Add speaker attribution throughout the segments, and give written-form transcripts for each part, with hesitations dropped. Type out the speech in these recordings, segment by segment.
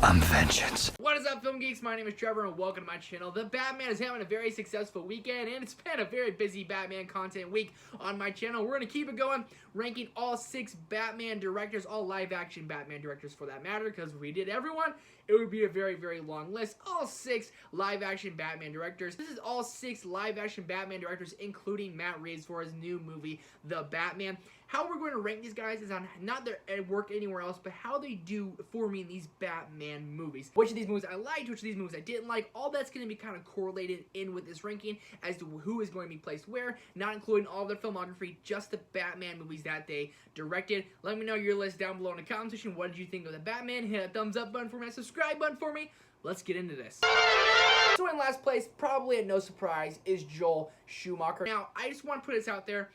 Speaker 1: I'm vengeance.
Speaker 2: What is up, film geeks? My name is Trevor and welcome to my channel. The Batman is having a very successful weekend and it's been a very busy Batman content week on my channel. We're going to keep it going, ranking all 6 Batman directors, all live action Batman directors for that matter, because if we did everyone, it would be a very, very long list. All 6 live action Batman directors. This is all 6 live action Batman directors, including Matt Reeves for his new movie, The Batman. How we're going to rank these guys is on not their work anywhere else, but how they do for me in these Batman movies. Which of these movies I liked, which of these movies I didn't like, all that's going to be kind of correlated in with this ranking as to who is going to be placed where, not including all their filmography, just the Batman movies that they directed. Let me know your list down below in the comment section. What did you think of the Batman? Hit a thumbs up button for me, a subscribe button for me. Let's get into this. So in last place, probably at no surprise, is Joel Schumacher. Now, I just want to put this out there.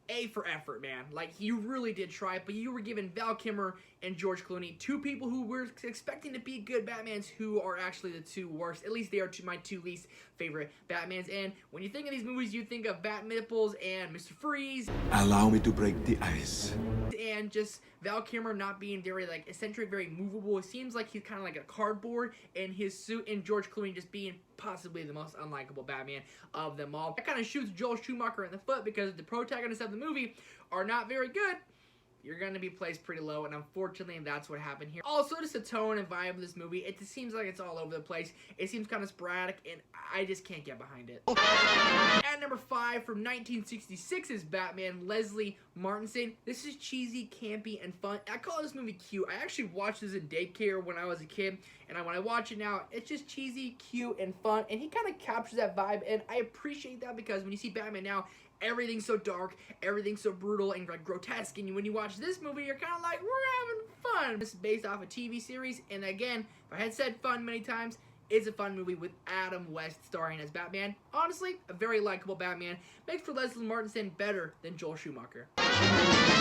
Speaker 2: A for effort, man. Like, you really did try, but you were given Val Kilmer and George Clooney, 2 people who were expecting to be good Batmans who are actually the 2 worst. At least they are my 2 least favorite Batmans. And when you think of these movies, you think of Bat Nipples and Mr. Freeze.
Speaker 3: Allow me to break the ice.
Speaker 2: And just Val Kilmer not being very, like, eccentric, very movable. It seems like he's kind of like a cardboard in his suit, and George Clooney just being possibly the most unlikable Batman of them all. That kind of shoots Joel Schumacher in the foot, because the protagonists of the movie are not very good. You're going to be placed pretty low, and unfortunately, that's what happened here. Also, just the tone and vibe of this movie, it just seems like it's all over the place. It seems kind of sporadic, and I just can't get behind it. At number 5, from 1966 is Batman, Leslie Martinson. This is cheesy, campy, and fun. I call this movie cute. I actually watched this in daycare when I was a kid, and when I watch it now, it's just cheesy, cute, and fun, and he kind of captures that vibe, and I appreciate that, because when you see Batman now, everything's so dark, everything's so brutal and like grotesque, and when you watch this movie, you're kind of like, we're having fun. This is based off a TV series, and again, if I had said fun many times, it's a fun movie with Adam West starring as Batman. Honestly, a very likable Batman. Makes for Leslie Martinson better than Joel Schumacher.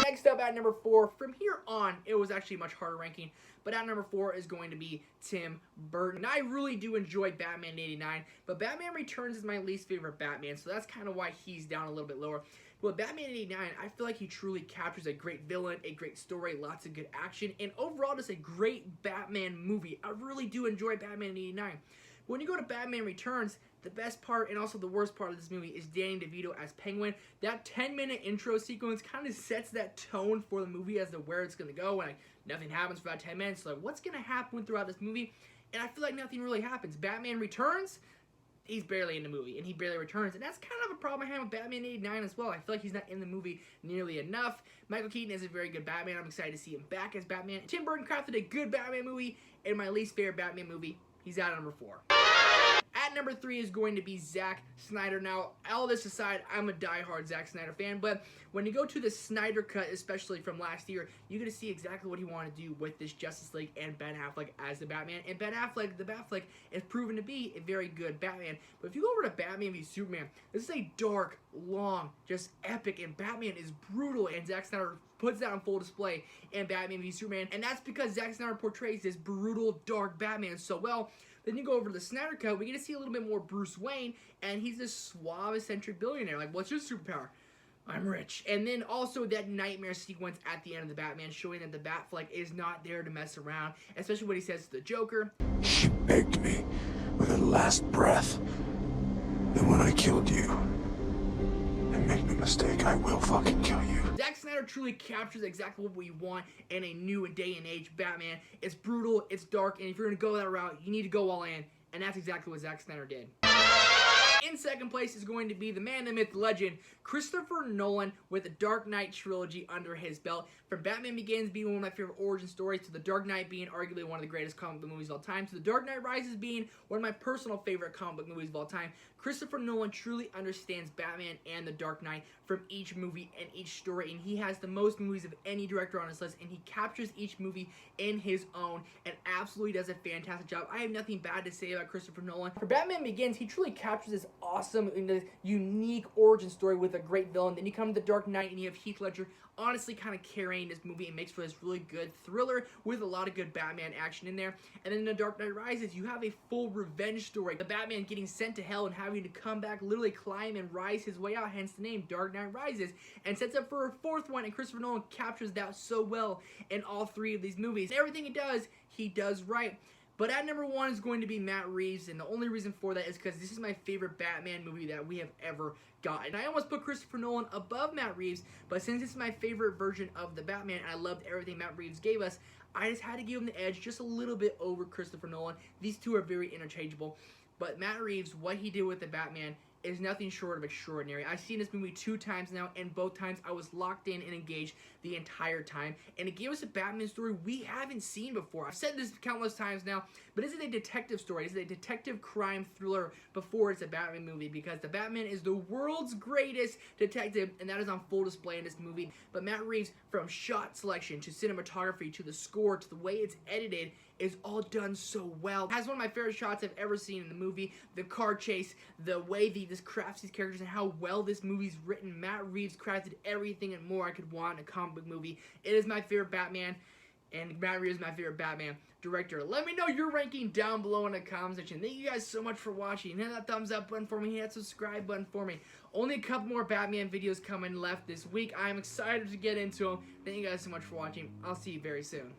Speaker 2: Next up at number 4, from here on, it was actually a much harder ranking, but at number 4 is going to be Tim Burton. And I really do enjoy Batman '89, but Batman Returns is my least favorite Batman, so that's kind of why he's down a little bit lower. But Batman '89, I feel like he truly captures a great villain, a great story, lots of good action, and overall just a great Batman movie. I really do enjoy Batman '89. When you go to Batman Returns, the best part and also the worst part of this movie is Danny DeVito as Penguin. That 10-minute intro sequence kind of sets that tone for the movie as to where it's going to go, and like, nothing happens for about 10 minutes. So like, what's going to happen throughout this movie? And I feel like nothing really happens. Batman Returns, he's barely in the movie, and he barely returns, and that's kind of a problem I have with Batman '89 as well. I feel like he's not in the movie nearly enough. Michael Keaton is a very good Batman. I'm excited to see him back as Batman. Tim Burton crafted a good Batman movie, and my least favorite Batman movie, he's out at number 4. At number 3 is going to be Zack Snyder. Now, all this aside, I'm a diehard Zack Snyder fan, but when you go to the Snyder Cut, especially from last year, you're going to see exactly what he wanted to do with this Justice League and Ben Affleck as the Batman. And Ben Affleck, the Batfleck, is proven to be a very good Batman. But if you go over to Batman v Superman, this is a dark, long, just epic, and Batman is brutal, and Zack Snyder puts that on full display in Batman v Superman. And that's because Zack Snyder portrays this brutal, dark Batman so well. Then you go over to the Snyder Cut, we get to see a little bit more Bruce Wayne, and he's this suave, eccentric billionaire. Like, what's your superpower? I'm rich. And then also that nightmare sequence at the end of the Batman, showing that the Batfleck is not there to mess around, especially what he says to the Joker.
Speaker 3: She begged me with her last breath that when I killed you, and make no mistake, I will fucking kill you.
Speaker 2: Zack Snyder truly captures exactly what we want in a new day and age Batman. It's brutal, it's dark, and if you're going to go that route, you need to go all in, and that's exactly what Zack Snyder did. In second place is going to be the man, the myth, the legend, Christopher Nolan, with the Dark Knight trilogy under his belt. From Batman Begins being one of my favorite origin stories, to The Dark Knight being arguably one of the greatest comic book movies of all time, to The Dark Knight Rises being one of my personal favorite comic book movies of all time, Christopher Nolan truly understands Batman and The Dark Knight from each movie and each story, and he has the most movies of any director on his list, and he captures each movie in his own and absolutely does a fantastic job. I have nothing bad to say about Christopher Nolan. For Batman Begins, he truly captures this awesome and a unique origin story with a great villain. Then you come to The Dark Knight and you have Heath Ledger honestly kind of carrying this movie and makes for this really good thriller with a lot of good Batman action in there. And then in The Dark Knight Rises, you have a full revenge story. The Batman getting sent to hell and having to come back, literally climb and rise his way out, hence the name Dark Knight Rises, and sets up for a fourth one, and Christopher Nolan captures that so well in all three of these movies. And everything he does right. But at number 1 is going to be Matt Reeves, and the only reason for that is because this is my favorite Batman movie that we have ever gotten. I almost put Christopher Nolan above Matt Reeves, but since this is my favorite version of the Batman, and I loved everything Matt Reeves gave us, I just had to give him the edge just a little bit over Christopher Nolan. These two are very interchangeable, but Matt Reeves, what he did with the Batman is nothing short of extraordinary. I've seen this movie 2 times now, and both times I was locked in and engaged the entire time. And it gave us a Batman story we haven't seen before. I've said this countless times now, but is it a detective story? Is it a detective crime thriller before it's a Batman movie? Because the Batman is the world's greatest detective, and that is on full display in this movie. But Matt Reeves, from shot selection to cinematography to the score to the way it's edited, is all done so well. It has one of my favorite shots I've ever seen in the movie. The car chase, the way this crafts these characters, and how well this movie's written. Matt Reeves crafted everything and more I could want in a comic book movie. It is my favorite Batman, and Matt Reeves is my favorite Batman director. Let me know your ranking down below in the comment section. Thank you guys so much for watching. Hit that thumbs up button for me. Hit that subscribe button for me. Only a couple more Batman videos coming left this week. I'm excited to get into them. Thank you guys so much for watching. I'll see you very soon.